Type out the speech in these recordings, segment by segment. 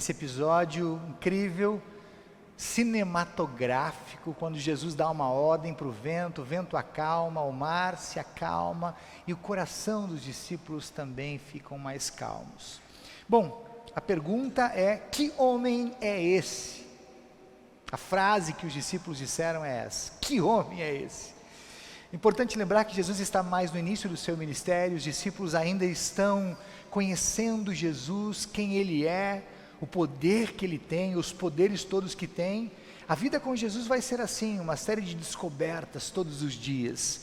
esse episódio incrível, cinematográfico, quando Jesus dá uma ordem para o vento acalma, o mar se acalma e o coração dos discípulos também ficam mais calmos. Bom, a pergunta é: que homem é esse? A frase que os discípulos disseram é essa: que homem é esse? Importante lembrar que Jesus está mais no início do seu ministério, os discípulos ainda estão conhecendo Jesus, quem Ele é, o poder que Ele tem, os poderes todos que tem. A vida com Jesus vai ser assim, uma série de descobertas todos os dias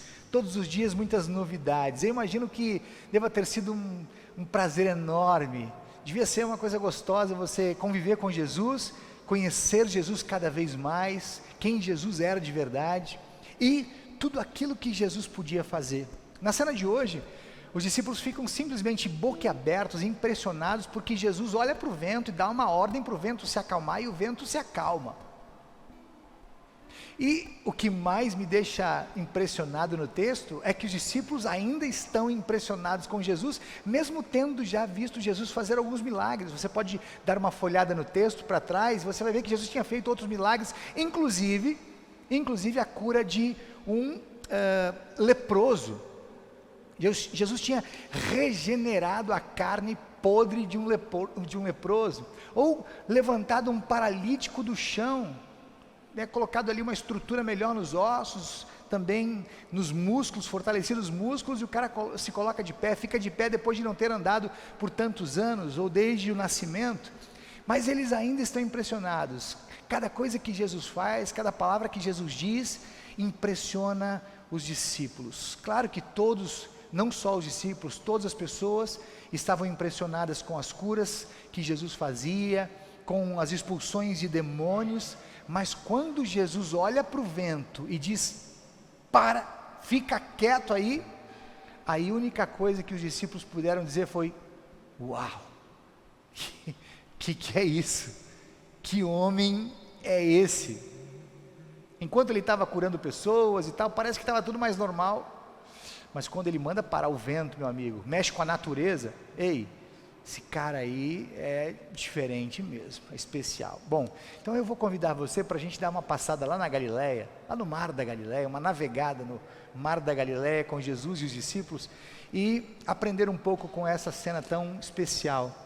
muitas novidades. Eu imagino que deva ter sido um prazer enorme, devia ser uma coisa gostosa você conviver com Jesus, conhecer Jesus cada vez mais, quem Jesus era de verdade, e tudo aquilo que Jesus podia fazer. Na cena de hoje, os discípulos ficam simplesmente boquiabertos, impressionados, porque Jesus olha para o vento e dá uma ordem para o vento se acalmar, e o vento se acalma. E o que mais me deixa impressionado no texto, é que os discípulos ainda estão impressionados com Jesus, mesmo tendo já visto Jesus fazer alguns milagres. Você pode dar uma folhada no texto para trás, você vai ver que Jesus tinha feito outros milagres, inclusive a cura de um leproso. Jesus tinha regenerado a carne podre de um leproso, ou levantado um paralítico do chão, colocado ali uma estrutura melhor nos ossos, também nos músculos, fortalecido os músculos, e o cara se coloca de pé, fica de pé depois de não ter andado por tantos anos, ou desde o nascimento. Mas eles ainda estão impressionados. Cada coisa que Jesus faz, cada palavra que Jesus diz, impressiona os discípulos. Claro que todos, não só os discípulos, todas as pessoas estavam impressionadas com as curas que Jesus fazia, com as expulsões de demônios, mas quando Jesus olha para o vento e diz: para, fica quieto aí, a única coisa que os discípulos puderam dizer foi: uau, que é isso? Que homem é esse? Enquanto ele estava curando pessoas e tal, parece que estava tudo mais normal, mas quando ele manda parar o vento, meu amigo, mexe com a natureza, ei, esse cara aí é diferente mesmo, é especial. Bom, então eu vou convidar você para a gente dar uma passada lá na Galileia, lá no Mar da Galileia, uma navegada no Mar da Galileia com Jesus e os discípulos, e aprender um pouco com essa cena tão especial.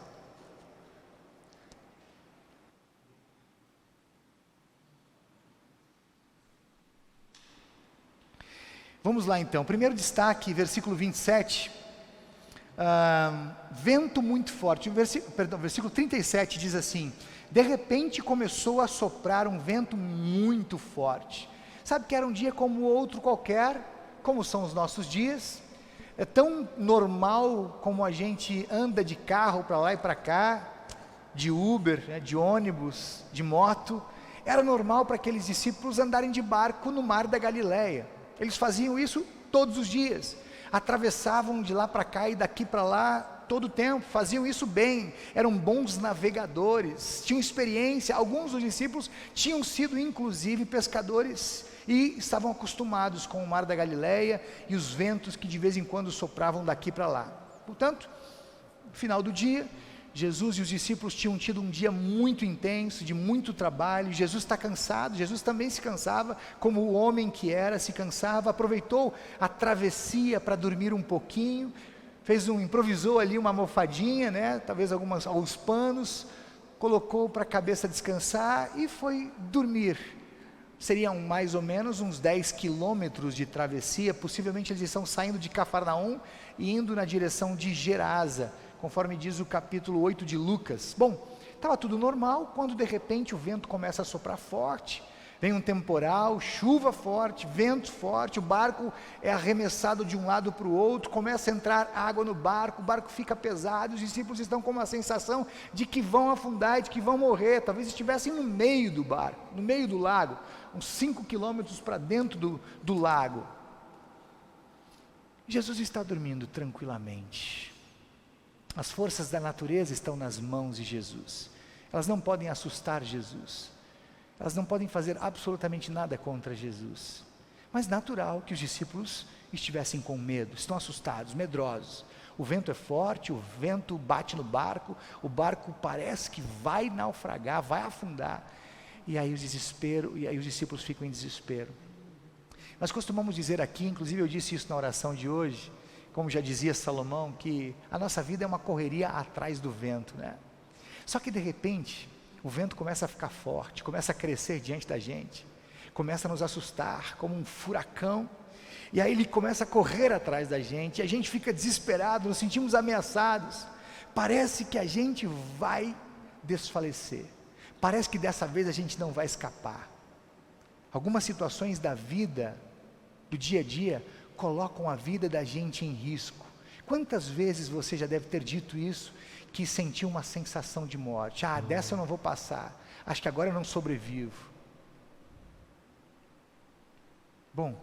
Vamos lá então, primeiro destaque, versículo 27, vento muito forte, versículo 37 diz assim: de repente começou a soprar um vento muito forte. Sabe que era um dia como outro qualquer, como são os nossos dias, é tão normal como a gente anda de carro para lá e para cá, de Uber, de ônibus, de moto. Era normal para aqueles discípulos andarem de barco no Mar da Galileia. Eles faziam isso todos os dias, atravessavam de lá para cá e daqui para lá todo o tempo, faziam isso bem, eram bons navegadores, tinham experiência. Alguns dos discípulos tinham sido inclusive pescadores e estavam acostumados com o Mar da Galileia e os ventos que de vez em quando sopravam daqui para lá. Portanto, no final do dia, Jesus e os discípulos tinham tido um dia muito intenso, de muito trabalho. Jesus está cansado, Jesus também se cansava, como o homem que era, se cansava, aproveitou a travessia para dormir um pouquinho, improvisou ali uma almofadinha, talvez alguns panos, colocou para a cabeça descansar e foi dormir. Seriam mais ou menos uns 10 quilômetros de travessia, possivelmente eles estão saindo de Cafarnaum e indo na direção de Gerasa, conforme diz o capítulo 8 de Lucas. Bom, estava tudo normal, quando de repente o vento começa a soprar forte, vem um temporal, chuva forte, vento forte, o barco é arremessado de um lado para o outro, começa a entrar água no barco, o barco fica pesado, os discípulos estão com uma sensação de que vão afundar e de que vão morrer, talvez estivessem no meio do barco, no meio do lago, uns 5 quilômetros para dentro do lago. Jesus está dormindo tranquilamente. As forças da natureza estão nas mãos de Jesus, elas não podem assustar Jesus, elas não podem fazer absolutamente nada contra Jesus, mas natural que os discípulos estivessem com medo, estão assustados, medrosos. O vento é forte, o vento bate no barco, o barco parece que vai naufragar, vai afundar. E aí os discípulos ficam em desespero. Nós costumamos dizer aqui, inclusive eu disse isso na oração de hoje, como já dizia Salomão, que a nossa vida é uma correria atrás do vento, né? Só que de repente, o vento começa a ficar forte, começa a crescer diante da gente, começa a nos assustar como um furacão, e aí ele começa a correr atrás da gente, e a gente fica desesperado, nos sentimos ameaçados, parece que a gente vai desfalecer, parece que dessa vez a gente não vai escapar. Algumas situações da vida, do dia a dia, colocam a vida da gente em risco. Quantas vezes você já deve ter dito isso, que sentiu uma sensação de morte? Dessa eu não vou passar, acho que agora eu não sobrevivo. Bom,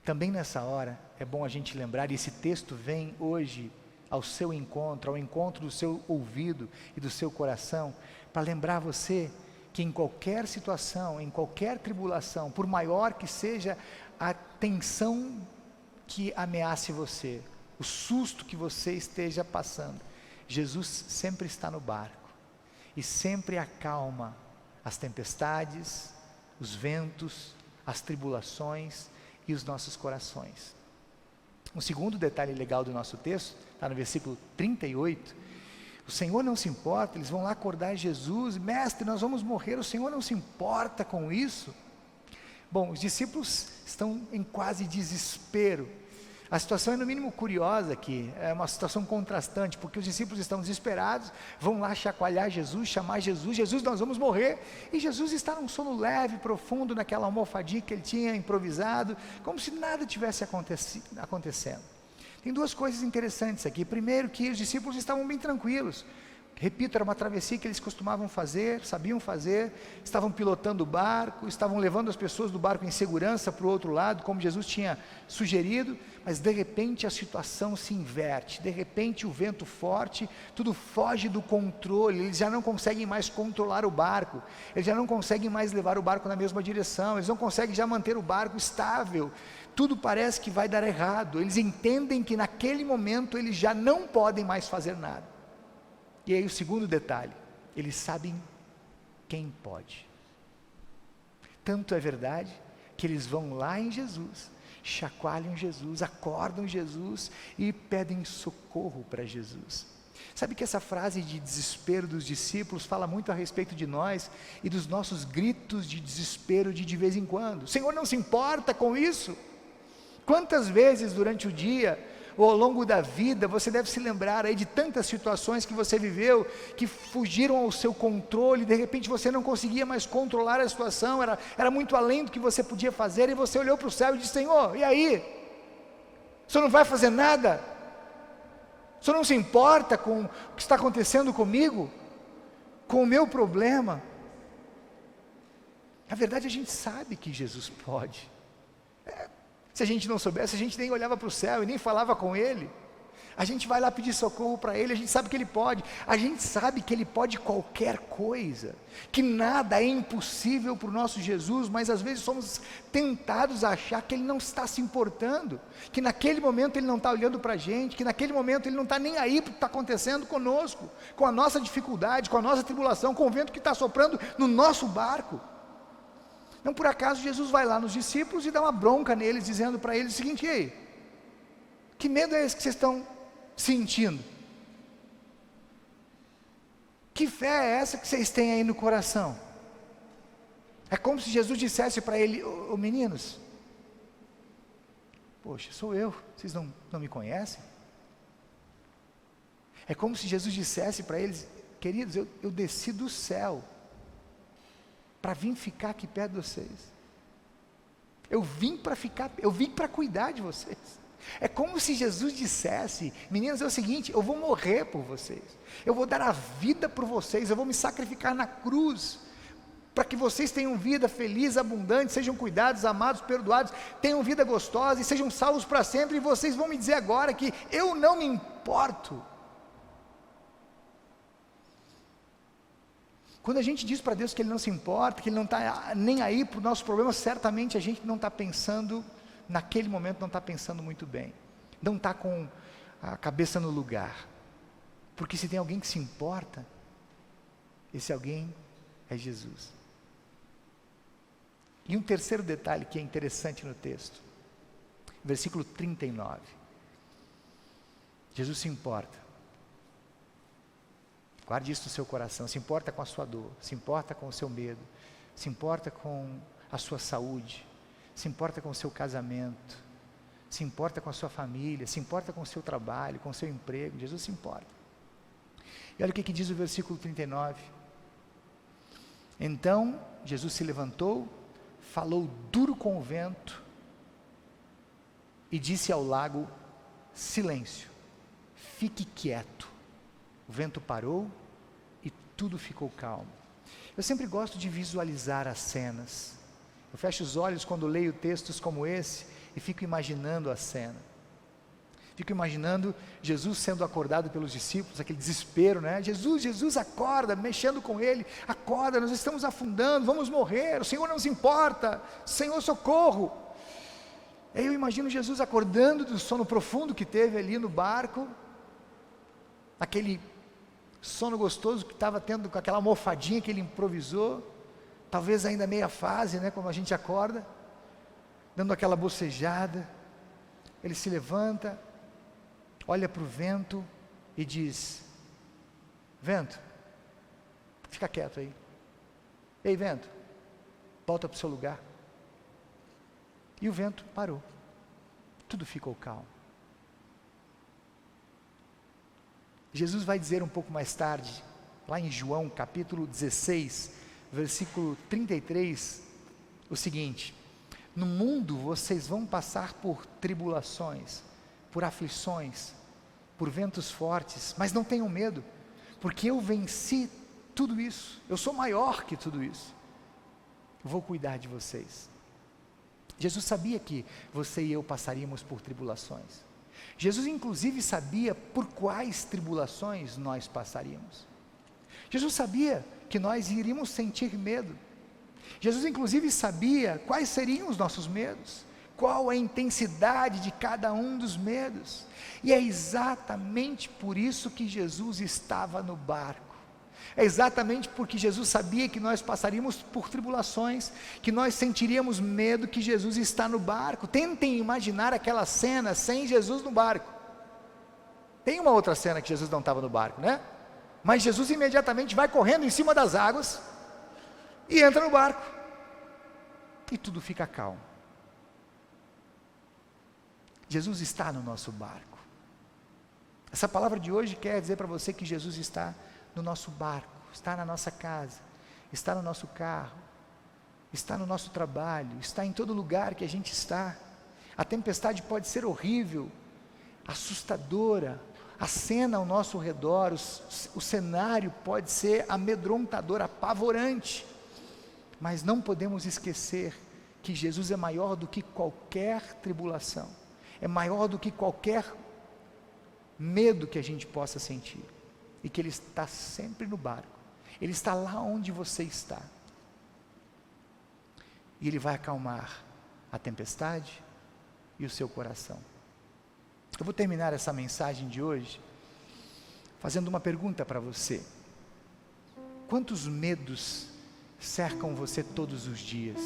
também nessa hora é bom a gente lembrar, e esse texto vem hoje ao seu encontro, ao encontro do seu ouvido e do seu coração, para lembrar você que em qualquer situação, em qualquer tribulação, por maior que seja a tensão que ameace você, o susto que você esteja passando, Jesus sempre está no barco e sempre acalma as tempestades, os ventos, as tribulações e os nossos corações. Um segundo detalhe legal do nosso texto, está no versículo 38, o Senhor não se importa, eles vão lá acordar Jesus, mestre, nós vamos morrer, o Senhor não se importa com isso? Bom, os discípulos estão em quase desespero. A situação é no mínimo curiosa aqui, é uma situação contrastante, porque os discípulos estão desesperados, vão lá chacoalhar Jesus, chamar Jesus, Jesus, nós vamos morrer, e Jesus está num sono leve, profundo, naquela almofadinha que ele tinha improvisado, como se nada tivesse acontecendo. Tem duas coisas interessantes aqui. Primeiro, que os discípulos estavam bem tranquilos. Repito, era uma travessia que eles costumavam fazer, sabiam fazer, estavam pilotando o barco, estavam levando as pessoas do barco em segurança para o outro lado, como Jesus tinha sugerido, mas de repente a situação se inverte, de repente o vento forte, tudo foge do controle, eles já não conseguem mais controlar o barco, eles já não conseguem mais levar o barco na mesma direção, eles não conseguem já manter o barco estável, tudo parece que vai dar errado, eles entendem que naquele momento eles já não podem mais fazer nada. E aí o segundo detalhe, eles sabem quem pode. Tanto é verdade que eles vão lá em Jesus, chacoalham Jesus, acordam Jesus e pedem socorro para Jesus. Sabe que essa frase de desespero dos discípulos fala muito a respeito de nós e dos nossos gritos de desespero de vez em quando. O Senhor não se importa com isso? Quantas vezes durante o dia ou ao longo da vida, você deve se lembrar aí de tantas situações que você viveu, que fugiram ao seu controle, de repente você não conseguia mais controlar a situação, era muito além do que você podia fazer, e você olhou para o céu e disse: Senhor, e aí? O Senhor não vai fazer nada? O Senhor não se importa com o que está acontecendo comigo? Com o meu problema? Na verdade a gente sabe que Jesus pode. Se a gente não soubesse, a gente nem olhava para o céu e nem falava com Ele. A gente vai lá pedir socorro para Ele, a gente sabe que Ele pode. A gente sabe que Ele pode qualquer coisa, que nada é impossível para o nosso Jesus, mas às vezes somos tentados a achar que Ele não está se importando, que naquele momento Ele não está olhando para a gente, que naquele momento Ele não está nem aí para o que está acontecendo conosco, com a nossa dificuldade, com a nossa tribulação, com o vento que está soprando no nosso barco. Não por acaso Jesus vai lá nos discípulos e dá uma bronca neles, dizendo para eles o seguinte: e aí? Que medo é esse que vocês estão sentindo? Que fé é essa que vocês têm aí no coração? É como se Jesus dissesse para ele: ô meninos, poxa, sou eu, vocês não me conhecem? É como se Jesus dissesse para eles: queridos, eu desci do céu para vir ficar aqui perto de vocês. Eu vim para cuidar de vocês. É como se Jesus dissesse: meninas, é o seguinte, eu vou morrer por vocês, eu vou dar a vida por vocês, eu vou me sacrificar na cruz, para que vocês tenham vida feliz, abundante, sejam cuidados, amados, perdoados, tenham vida gostosa e sejam salvos para sempre, e vocês vão me dizer agora que eu não me importo. Quando a gente diz para Deus que Ele não se importa, que Ele não está nem aí para o nosso problema, certamente a gente não está pensando, naquele momento não está pensando muito bem, não está com a cabeça no lugar. Porque se tem alguém que se importa, esse alguém é Jesus. E um terceiro detalhe que é interessante no texto, versículo 39. Jesus se importa. Guarde isso no seu coração. Se importa com a sua dor, se importa com o seu medo, se importa com a sua saúde, se importa com o seu casamento, se importa com a sua família, se importa com o seu trabalho, com o seu emprego. Jesus se importa. E olha o que diz o versículo 39. Então Jesus se levantou, falou duro com o vento e disse ao lago: silêncio, fique quieto. O vento parou e tudo ficou calmo. Eu sempre gosto de visualizar as cenas. Eu fecho os olhos quando leio textos como esse e fico imaginando a cena. Fico imaginando Jesus sendo acordado pelos discípulos, aquele desespero, né? Jesus, acorda, mexendo com ele. Acorda, nós estamos afundando, vamos morrer, o Senhor não se importa, Senhor, socorro. Aí eu imagino Jesus acordando do sono profundo que teve ali no barco, aquele sono gostoso que estava tendo com aquela almofadinha que ele improvisou, talvez ainda meia fase, né, como a gente acorda, dando aquela bocejada. Ele se levanta, olha para o vento e diz: vento, fica quieto aí. Ei, vento, volta para o seu lugar. E o vento parou, tudo ficou calmo. Jesus vai dizer um pouco mais tarde, lá em João capítulo 16, versículo 33, o seguinte: no mundo vocês vão passar por tribulações, por aflições, por ventos fortes, mas não tenham medo, porque eu venci tudo isso, eu sou maior que tudo isso, eu vou cuidar de vocês. Jesus sabia que você e eu passaríamos por tribulações. Jesus inclusive sabia por quais tribulações nós passaríamos. Jesus sabia que nós iríamos sentir medo. Jesus inclusive sabia quais seriam os nossos medos, qual a intensidade de cada um dos medos. E é exatamente por isso que Jesus estava no barco. É exatamente porque Jesus sabia que nós passaríamos por tribulações, que nós sentiríamos medo, que Jesus está no barco. Tentem imaginar aquela cena sem Jesus no barco. Tem uma outra cena que Jesus não estava no barco, né? Mas Jesus imediatamente vai correndo em cima das águas e entra no barco. E tudo fica calmo. Jesus está no nosso barco. Essa palavra de hoje quer dizer para você que Jesus está no nosso barco, está na nossa casa, está no nosso carro, está no nosso trabalho, está em todo lugar que a gente está. A tempestade pode ser horrível, assustadora, a cena ao nosso redor, o cenário pode ser amedrontador, apavorante, mas não podemos esquecer que Jesus é maior do que qualquer tribulação, é maior do que qualquer medo que a gente possa sentir. E que Ele está sempre no barco, Ele está lá onde você está, e Ele vai acalmar a tempestade e o seu coração. Eu vou terminar essa mensagem de hoje fazendo uma pergunta para você: quantos medos cercam você todos os dias?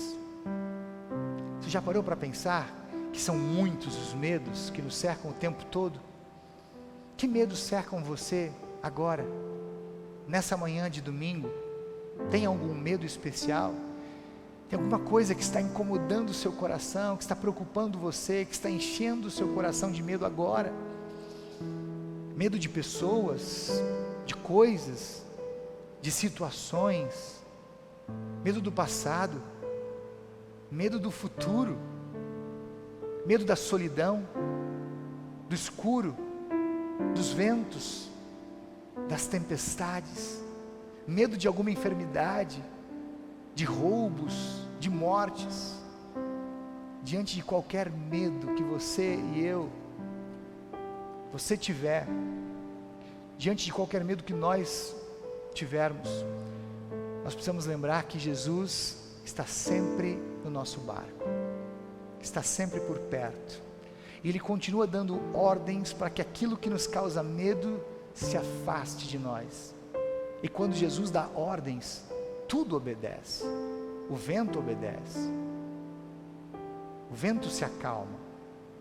Você já parou para pensar que são muitos os medos que nos cercam o tempo todo? Que medos cercam você agora, nessa manhã de domingo? Tem algum medo especial? Tem alguma coisa que está incomodando o seu coração, que está preocupando você, que está enchendo o seu coração de medo agora? Medo de pessoas, de coisas, de situações, medo do passado, medo do futuro, medo da solidão, do escuro, dos ventos, das tempestades, medo de alguma enfermidade, de roubos, de mortes. Diante de qualquer medo que você tiver, diante de qualquer medo que nós tivermos, nós precisamos lembrar que Jesus está sempre no nosso barco, está sempre por perto, e Ele continua dando ordens para que aquilo que nos causa medo se afaste de nós. E quando Jesus dá ordens, tudo obedece. O vento obedece, o vento se acalma,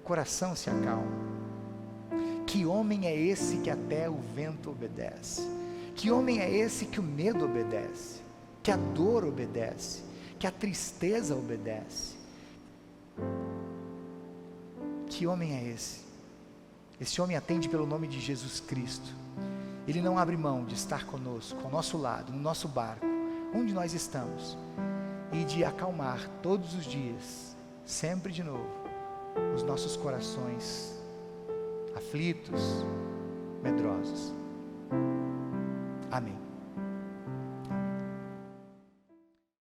o coração se acalma. Que homem é esse que até o vento obedece? Que homem é esse que o medo obedece? Que a dor obedece? Que a tristeza obedece? Que homem é esse? Esse homem atende pelo nome de Jesus Cristo. Ele não abre mão de estar conosco, ao nosso lado, no nosso barco, onde nós estamos, e de acalmar todos os dias, sempre de novo, os nossos corações aflitos, medrosos. Amém.